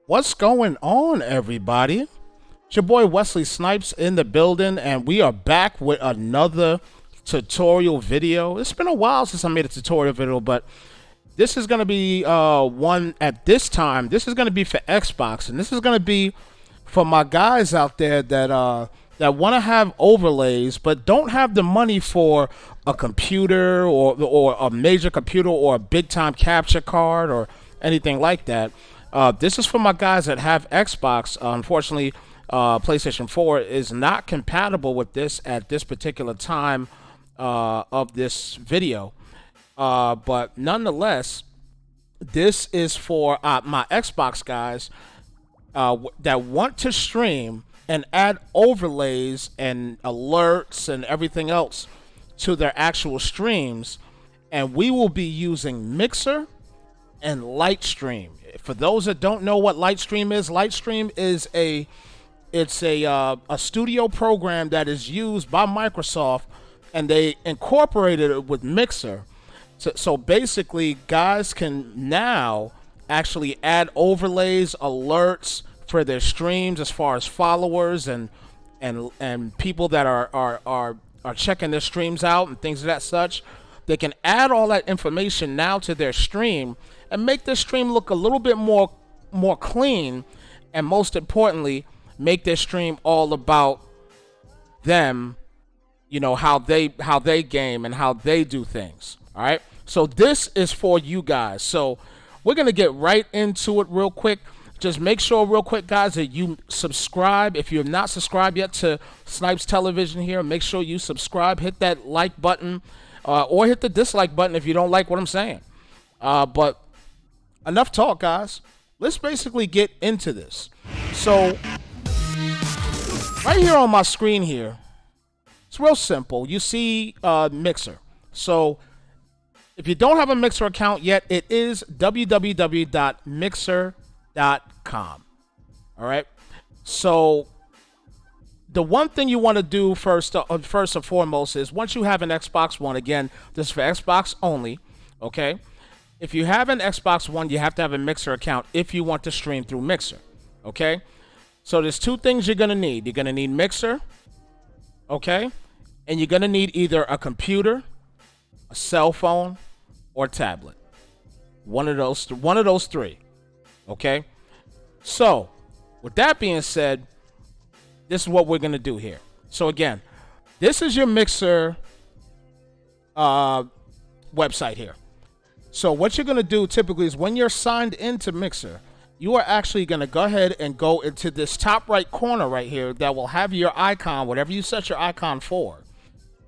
What's going on, everybody? It's your boy Wesley Snipes in the building, and we are back with another tutorial video. It's been a while since I made a tutorial video, but this is going to be one at this time. This is going to be for Xbox, and this is going to be for my guys out there that want to have overlays but don't have the money for a computer or a major computer or a big time capture card or anything like that. This is for my guys that have Xbox. Unfortunately, PlayStation 4 is not compatible with this at this particular time of this video. But nonetheless, this is for my Xbox guys that want to stream and add overlays and alerts and everything else to their actual streams. And we will be using Mixer and Lightstream. For those that don't know what Lightstream is a studio program that is used by Microsoft, and they incorporated it with Mixer. So basically, guys can now actually add overlays, alerts for their streams as far as followers and people that are checking their streams out and things of that such. They can add all that information now to their stream and make their stream look a little bit more clean, and most importantly, make their stream all about them, you know, how they game and how they do things. All right, so this is for you guys. So we're gonna get right into it real quick. Just make sure real quick, guys, that you subscribe. If you're not subscribed yet to Snipes Television here, make sure you subscribe, hit that like button, or hit the dislike button if you don't like what I'm saying. But enough talk, guys. Let's basically get into this. So right here on my screen here, it's real simple. You see Mixer. So if you don't have a Mixer account yet, it is www.mixer.com. All right. So the one thing you want to do first and foremost is, once you have an Xbox One, again, this is for Xbox only, okay? If you have an Xbox One, you have to have a Mixer account if you want to stream through Mixer, okay? So there's two things you're going to need. You're going to need Mixer, okay? And you're going to need either a computer, a cell phone, or tablet. One of those three, okay? So with that being said, this is what we're going to do here. So again, this is your Mixer website here. So what you're going to do typically is, when you're signed into Mixer, you are actually going to go ahead and go into this top right corner right here that will have your icon, whatever you set your icon for.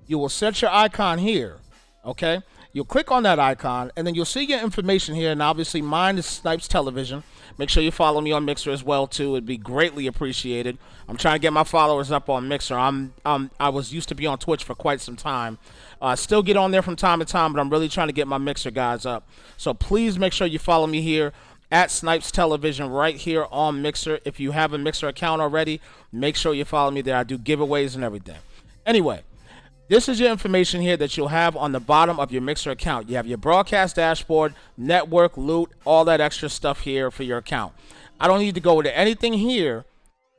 You will set your icon here, okay? You'll click on that icon, and then you'll see your information here. And obviously, mine is Snipes Television. Make sure you follow me on Mixer as well too. It'd be greatly appreciated. I'm trying to get my followers up on Mixer. I was used to be on Twitch for quite some time. Still get on there from time to time, but I'm really trying to get my Mixer guys up. So please make sure you follow me here at Snipes Television right here on Mixer. If you have a Mixer account already, make sure you follow me there. I do giveaways and everything. Anyway, this is your information here that you'll have on the bottom of your Mixer account. You have your broadcast dashboard, network, loot, all that extra stuff here for your account. I don't need to go to anything here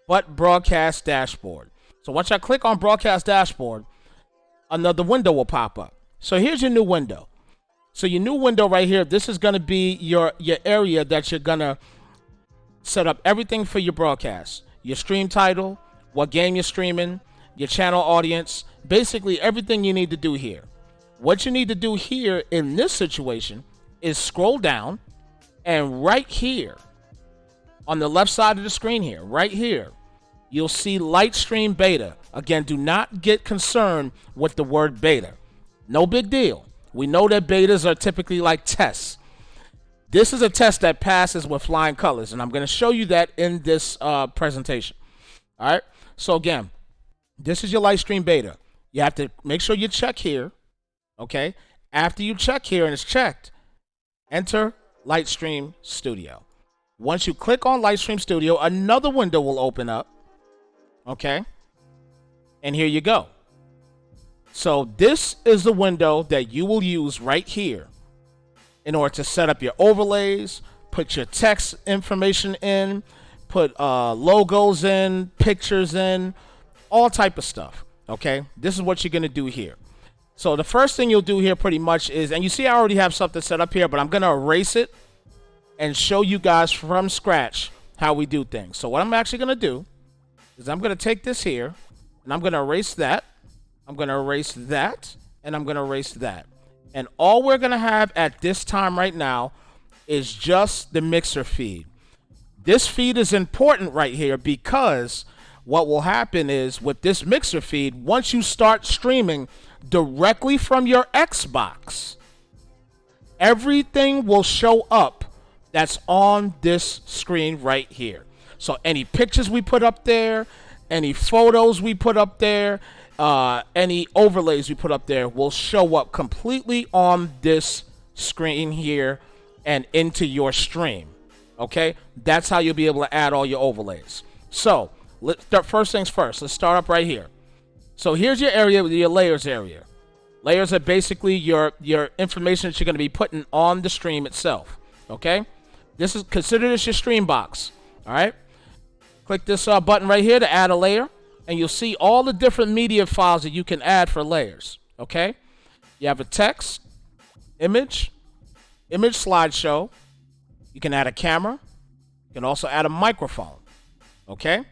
but broadcast dashboard. So once I click on broadcast dashboard, another window will pop up. So here's your new window. So your new window right here, this is going to be your area that you're going to set up everything for your broadcast. Your stream title, what game you're streaming, your channel audience, basically everything you need to do here. What you need to do here in this situation is scroll down, and right here on the left side of the screen here, right here, you'll see Lightstream Beta. Again, do not get concerned with the word beta. No big deal. We know that betas are typically like tests. This is a test that passes with flying colors, and I'm going to show you that in this presentation. All right. So again, this is your Lightstream Beta. You have to make sure you check here, okay? After you check here and it's checked, enter Lightstream Studio. Once you click on Lightstream Studio, another window will open up, okay? And here you go. So this is the window that you will use right here in order to set up your overlays, put your text information in, put logos in, pictures in, all type of stuff. Okay, this is what you're gonna do here. So the first thing you'll do here pretty much is, and you see I already have something set up here, but I'm gonna erase it and show you guys from scratch how we do things. So what I'm actually gonna do is I'm gonna take this here and I'm gonna erase that, I'm gonna erase that, and I'm gonna erase that. And all we're gonna have at this time right now is just the mixer feed. This feed is important right here because what will happen is with this mixer feed, once you start streaming directly from your Xbox, everything will show up that's on this screen right here. So any pictures we put up there, any photos we put up there, any overlays we put up there will show up completely on this screen here and into your stream. Okay, that's how you'll be able to add all your overlays. So let's start. First things first, let's start up right here. So here's your area, your layers area. Layers are basically your information that you're going to be putting on the stream itself. Okay, consider this your stream box. All right, click this button right here to add a layer, and you'll see all the different media files that you can add for layers. Okay, you have a text, image slideshow. You can add a camera. You can also add a microphone. Okay?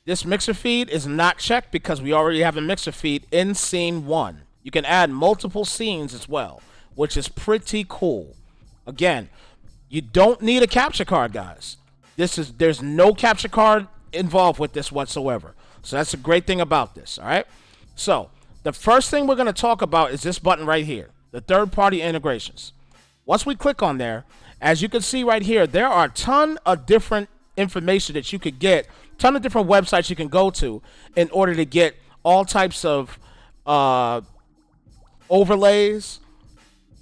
This mixer feed is not checked because we already have a mixer feed in scene 1. You can add multiple scenes as well, which is pretty cool. Again, you don't need a capture card, guys. There's no capture card involved with this whatsoever. So that's a great thing about this, all right? So the first thing we're going to talk about is this button right here, the third-party integrations. Once we click on there, as you can see right here, there are a ton of different information that you could get, ton of different websites you can go to in order to get all types of overlays,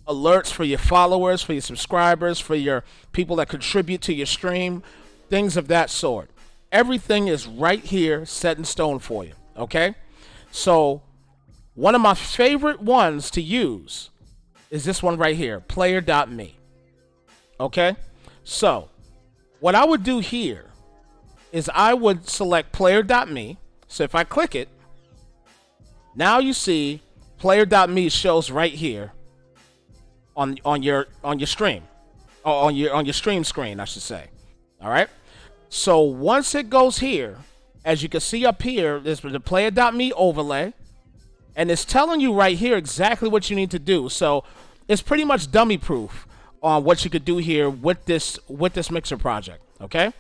alerts for your followers, for your subscribers, for your people that contribute to your stream, things of that sort. Everything is right here set in stone for you, okay? So one of my favorite ones to use is this one right here, player.me. Okay, so what I would do here is I would select player.me. So if I click it, now you see player.me shows right here on your stream, or on your stream screen, I should say. All right. So once it goes here, as you can see up here, there's the player.me overlay, and it's telling you right here exactly what you need to do. So it's pretty much dummy proof on what you could do here with this mixer project. Okay,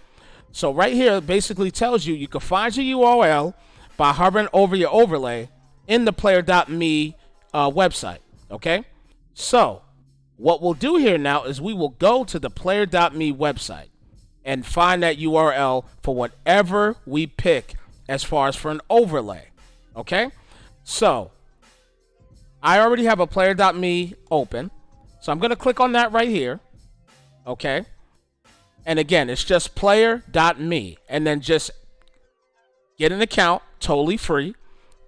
so right here it basically tells you can find your URL by hovering over your overlay in the player.me website. Okay, so what we'll do here now is we will go to the player.me website and find that URL for whatever we pick as far as for an overlay. Okay, so I already have a player.me open. So I'm going to click on that right here, okay? And again, it's just player.me, and then just get an account, totally free.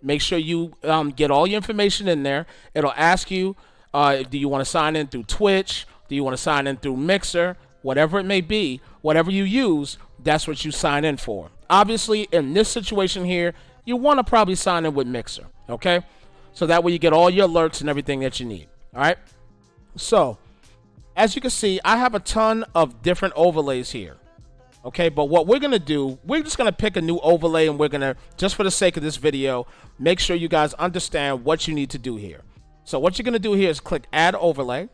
Make sure you get all your information in there. It'll ask you, do you want to sign in through Twitch? Do you want to sign in through Mixer? Whatever it may be, whatever you use, that's what you sign in for. Obviously, in this situation here, you want to probably sign in with Mixer, okay? So that way you get all your alerts and everything that you need, all right? So, as you can see, I have a ton of different overlays here. Okay, but what we're going to do, we're just going to pick a new overlay, and we're going to, just for the sake of this video, make sure you guys understand what you need to do here. So what you're going to do here is click Add Overlay,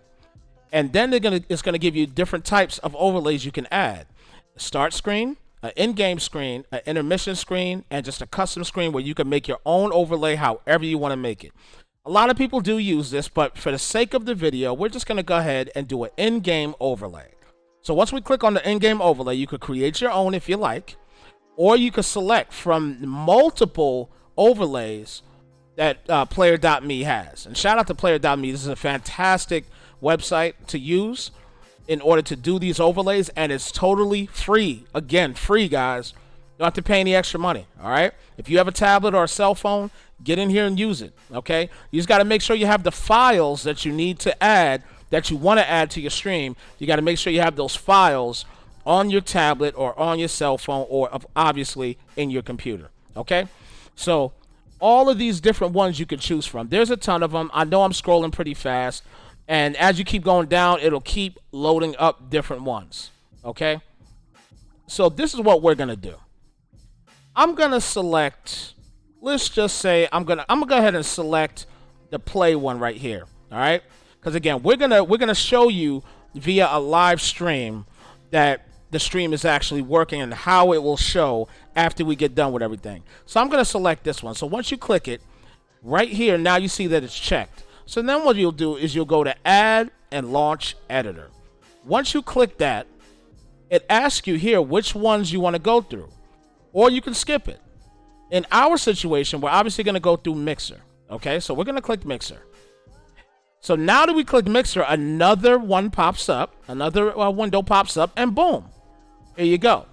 and then it's going to give you different types of overlays you can add. A start screen, an in-game screen, an intermission screen, and just a custom screen where you can make your own overlay however you want to make it. A lot of people do use this, but for the sake of the video, we're just going to go ahead and do an in-game overlay. So once we click on the in-game overlay, you could create your own if you like, or you could select from multiple overlays that player.me has. And shout out to player.me. This is a fantastic website to use in order to do these overlays, and it's totally free. Again, free, guys. You don't have to pay any extra money, all right? If you have a tablet or a cell phone, get in here and use it, okay? You just got to make sure you have the files that you need to add that you want to add to your stream, you got to make sure you have those files on your tablet or on your cell phone or obviously in your computer. Okay, so all of these different ones you can choose from. There's a ton of them. I know I'm scrolling pretty fast, and as you keep going down, it'll keep loading up different ones. Okay, so this is what we're gonna do. I'm gonna select. Let's just say I'm gonna go ahead and select the play one right here. All right, because again, we're gonna show you via a live stream that the stream is actually working and how it will show after we get done with everything. So I'm going to select this one. So once you click it, right here, now you see that it's checked. So then what you'll do is you'll go to Add and Launch Editor. Once you click that, it asks you here which ones you want to go through, or you can skip it. In our situation, we're obviously going to go through Mixer. Okay, so we're going to click Mixer. So now that we click Mixer, another one pops up, another window pops up, and boom. Here you go.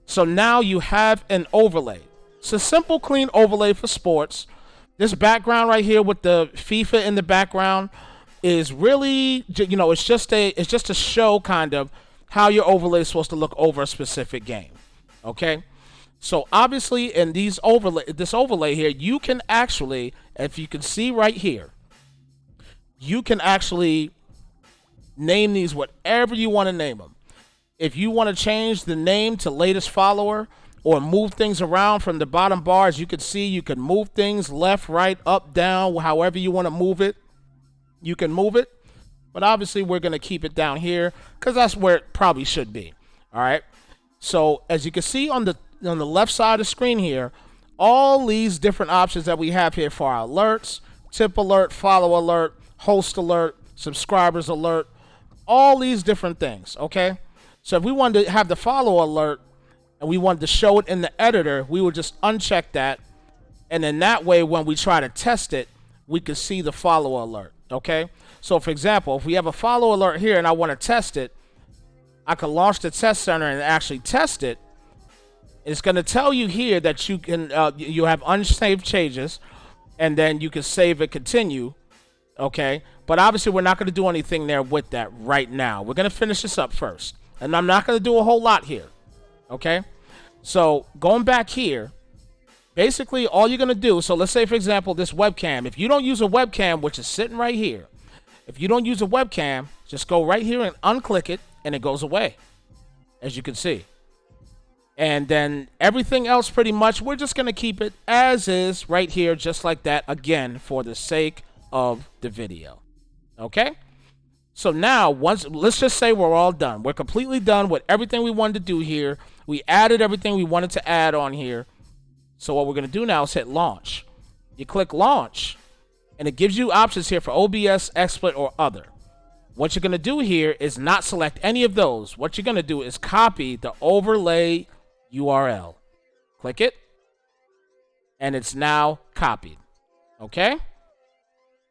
So now you have an overlay. It's a simple, clean overlay for sports. This background right here with the FIFA in the background is really, it's just a show kind of how your overlay is supposed to look over a specific game. Okay. So obviously in this overlay here, you can actually, if you can see right here, you can actually name these whatever you want to name them. If you want to change the name to latest follower or move things around from the bottom bar, as you can see, you can move things left, right, up, down, however you want to move it. You can move it. But obviously, we're going to keep it down here because that's where it probably should be. All right. So as you can see on the left side of the screen here, all these different options that we have here for our alerts, tip alert, follow alert, host alert, subscribers alert, all these different things. Okay. So if we wanted to have the follow alert and we wanted to show it in the editor, we would just uncheck that. And then that way, when we try to test it, we can see the follow alert. Okay. So for example, if we have a follow alert here and I want to test it, I can launch the test center and actually test it. It's going to tell you here that you can, you have unsaved changes, and then you can save and continue. Okay. But obviously we're not going to do anything there with that right now. We're going to finish this up first. And I'm not going to do a whole lot here. Okay. So going back here, basically all you're going to do. So let's say, for example, this webcam. If you don't use a webcam, which is sitting right here, if you don't use a webcam, just go right here and unclick it and it goes away, as you can see. And then everything else pretty much, we're just going to keep it as is right here, just like that, again, for the sake of the video. Okay. So now, let's just say we're all done. We're completely done with everything we wanted to do here. We added everything we wanted to add on here. So what we're going to do now is hit launch. You click launch, and it gives you options here for OBS, XSplit, or other. What you're going to do here is not select any of those. What you're going to do is copy the overlay URL. Click it, and it's now copied. Okay?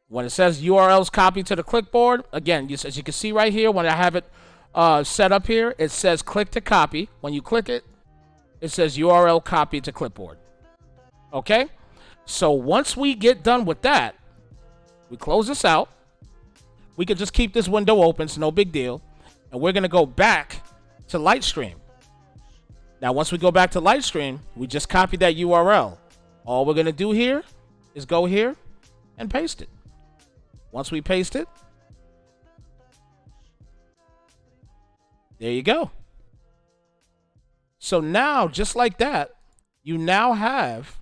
When it says URLs copied to the clipboard, again, as you can see right here, when I have it set up here, it says click to copy. When you click it, it says URL copy to clipboard. Okay? So once we get done with that, we close this out. We can just keep this window open. It's no big deal. And we're going to go back to Lightstream. Now, once we go back to Lightstream, we just copy that URL. All we're going to do here is go here and paste it. Once we paste it, there you go. So now, just like that, you now have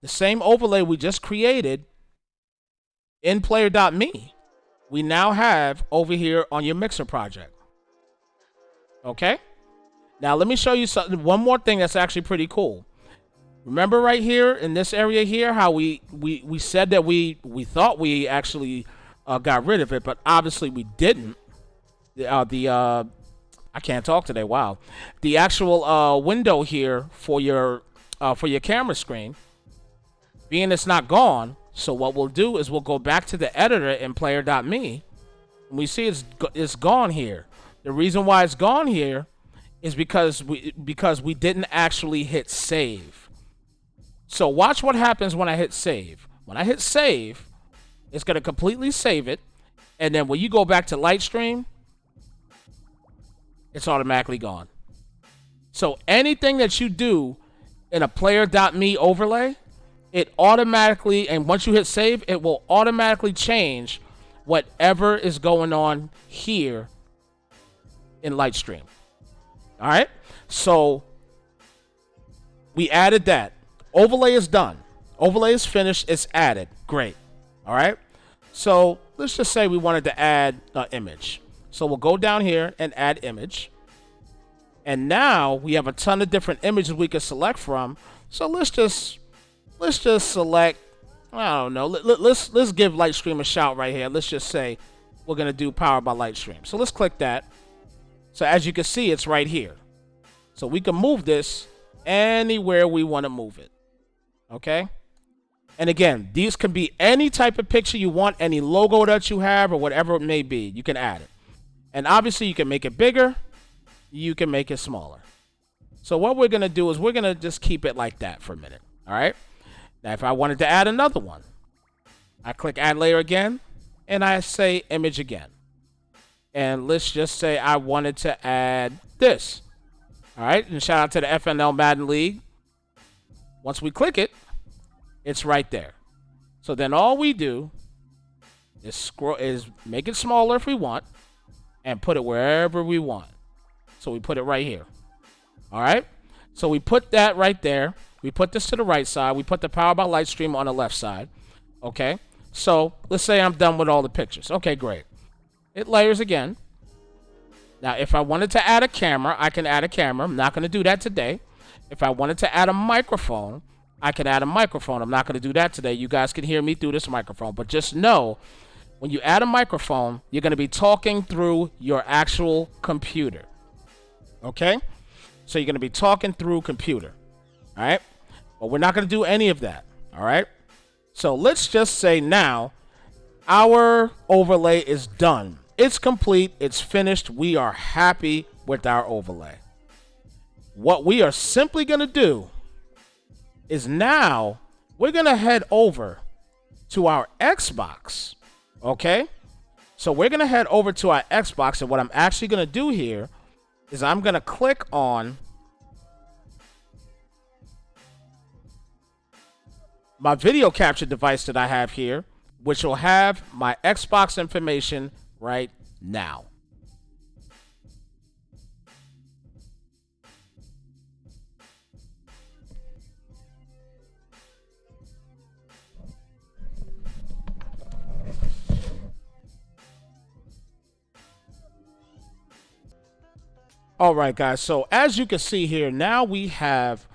the same overlay we just created in player.me. We now have over here on your Mixer project. Okay? Now, let me show you something. One more thing that's actually pretty cool. Remember right here in this area here how we said that we thought we actually got rid of it, but obviously we didn't. I can't talk today. Wow. The actual window here for your camera screen, being it's not gone. So what we'll do is we'll go back to the editor in player.me, and we see it's gone here. The reason why it's gone here is because we didn't actually hit save. So watch what happens when I hit save. When I hit save, It's going to completely save it. And then when you go back to Lightstream, it's automatically gone. So anything that you do in a player.me overlay, it automatically, and once you hit save, it will automatically change whatever is going on here in Lightstream. All right? So we added that. Overlay is done. Overlay is finished. It's added. Great. All right? So let's just say we wanted to add an image. So we'll go down here and add image. And now we have a ton of different images we can select from. So let's just select, I don't know, let's give Lightstream a shout right here. Let's just say we're going to do Powered by Lightstream. So let's click that. So as you can see, it's right here. So we can move this anywhere we want to move it. Okay? And again, these can be any type of picture you want, any logo that you have or whatever it may be. You can add it. And obviously you can make it bigger. You can make it smaller. So what we're going to do is we're going to just keep it like that for a minute. All right? Now, if I wanted to add another one, I click add layer again, and I say image again. And let's just say I wanted to add this. All right? And shout out to the FNL Madden League. Once we click it, it's right there. So then all we do is make it smaller if we want and put it wherever we want. So we put it right here. All right? So we put that right there. We put this to the right side. We put the Power by Lightstream on the left side. Okay? So let's say I'm done with all the pictures. Okay, great. It layers again. Now, if I wanted to add a camera, I can add a camera. I'm not going to do that today. If I wanted to add a microphone, I can add a microphone. I'm not going to do that today. You guys can hear me through this microphone. But just know, when you add a microphone, you're going to be talking through your actual computer. Okay? So you're going to be talking through computer. All right? But we're not going to do any of that. All right? So let's just say now our overlay is done. It's complete. It's finished. We are happy with our overlay. What we are simply going to do is now we're going to head over to our Xbox. Okay? So we're going to head over to our Xbox. And what I'm actually going to do here is I'm going to click on my video capture device that I have here, which will have my Xbox information right now. All right, guys. So as you can see here, now we have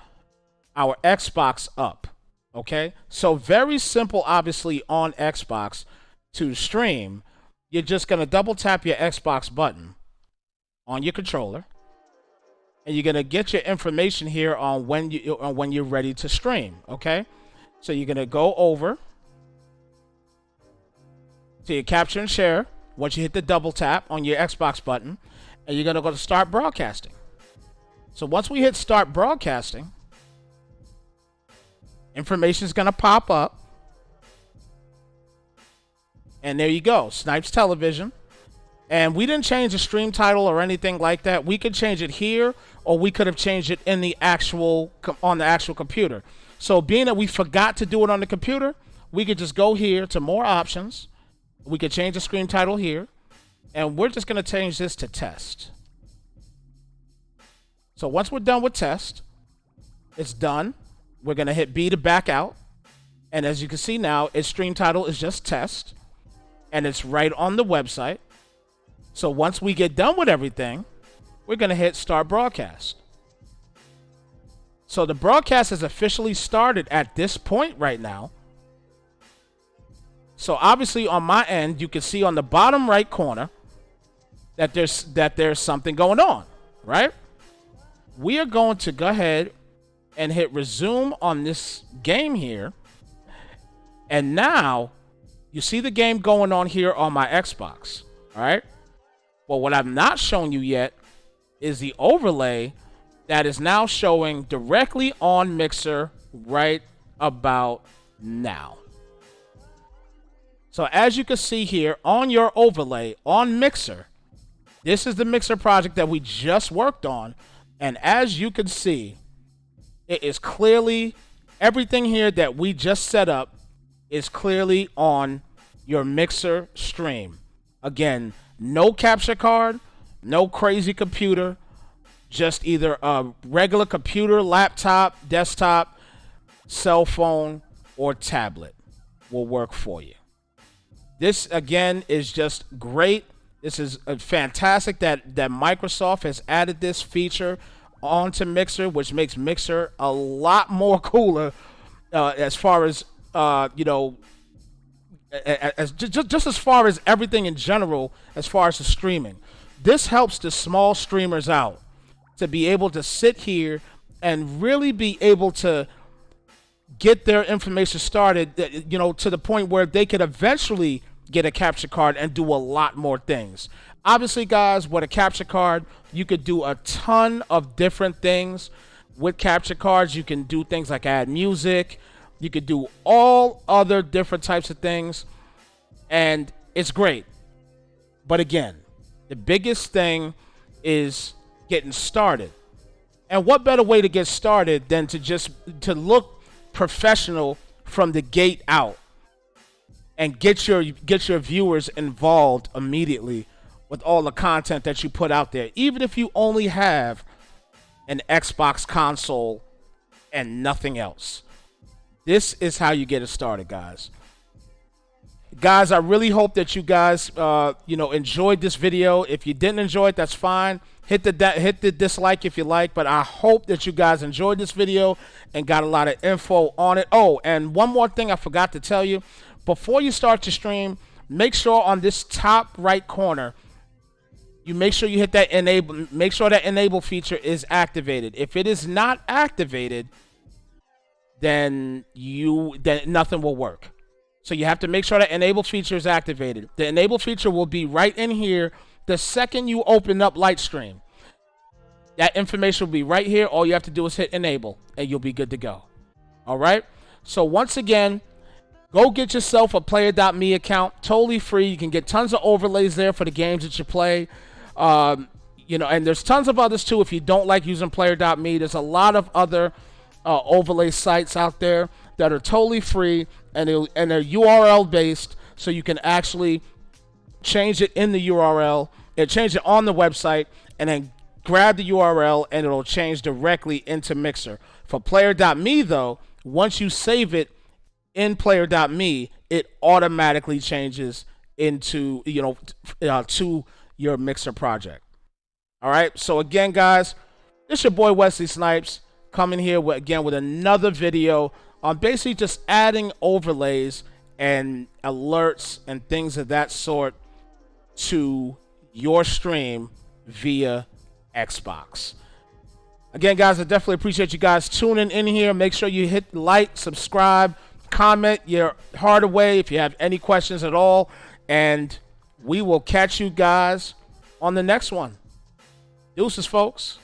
our Xbox up. Okay. So very simple, obviously, on Xbox to stream. You're just going to double tap your Xbox button on your controller. And you're going to get your information here on when you're ready to stream. Okay. So you're going to go over to your capture and share once you hit the double tap on your Xbox button. And you're going to go to start broadcasting. So once we hit start broadcasting, information is going to pop up. And there you go. Snipes Television. And we didn't change the stream title or anything like that. We could change it here, or we could have changed it in the on the actual computer. So being that we forgot to do it on the computer, we could just go here to more options. We could change the stream title here. And we're just going to change this to test. So once we're done with test, it's done. We're going to hit B to back out. And as you can see now, its stream title is just test. And it's right on the website. So once we get done with everything, we're going to hit start broadcast. So the broadcast has officially started at this point right now. So obviously on my end, you can see on the bottom right corner that there's something going on, right? We are going to go ahead and hit resume on this game here. And now you see the game going on here on my Xbox, all right? Well, what I've not shown you yet is the overlay that is now showing directly on Mixer right about now. So as you can see here on your overlay on Mixer, this is the Mixer project that we just worked on. And as you can see, it is clearly everything here that we just set up is clearly on your Mixer stream. Again, no capture card, no crazy computer, just either a regular computer, laptop, desktop, cell phone, or tablet will work for you. This, again, is just great. This is fantastic that Microsoft has added this feature onto Mixer, which makes Mixer a lot more cooler as far as, just as far as everything in general, as far as the streaming. This helps the small streamers out to be able to sit here and really be able to get their information started, to the point where they could eventually get a capture card and do a lot more things. Obviously, guys, with a capture card, you could do a ton of different things. With capture cards, you can do things like add music. You could do all other different types of things, and it's great. But again, the biggest thing is getting started. And what better way to get started than to look professional from the gate out and get your viewers involved immediately with all the content that you put out there, even if you only have an Xbox console and nothing else. This is how you get it started, guys. Guys, I really hope that you guys enjoyed this video. If you didn't enjoy it, that's fine. Hit the dislike if you like, but I hope that you guys enjoyed this video and got a lot of info on it. Oh, and one more thing I forgot to tell you. Before you start your stream, make sure on this top right corner, you make sure you hit that enable. Make sure that enable feature is activated. If it is not activated, then nothing will work. So you have to make sure that enable feature is activated. The enable feature will be right in here the second you open up Lightstream. That information will be right here. All you have to do is hit enable and you'll be good to go. All right. So once again, go get yourself a player.me account, totally free. You can get tons of overlays there for the games that you play. And there's tons of others too if you don't like using player.me. There's a lot of other overlay sites out there that are totally free and they're URL based, so you can actually change it in the URL and change it on the website and then grab the URL and it'll change directly into Mixer. For player.me though, once you save it in player.me, it automatically changes into to your Mixer project. All right, so again, guys, this your boy Wesley Snipes coming here with another video on basically just adding overlays and alerts and things of that sort to your stream via Xbox. Again, guys, I definitely appreciate you guys tuning in here. Make sure you hit like, subscribe, comment your heart away if you have any questions at all, and we will catch you guys on the next one. Deuces, folks.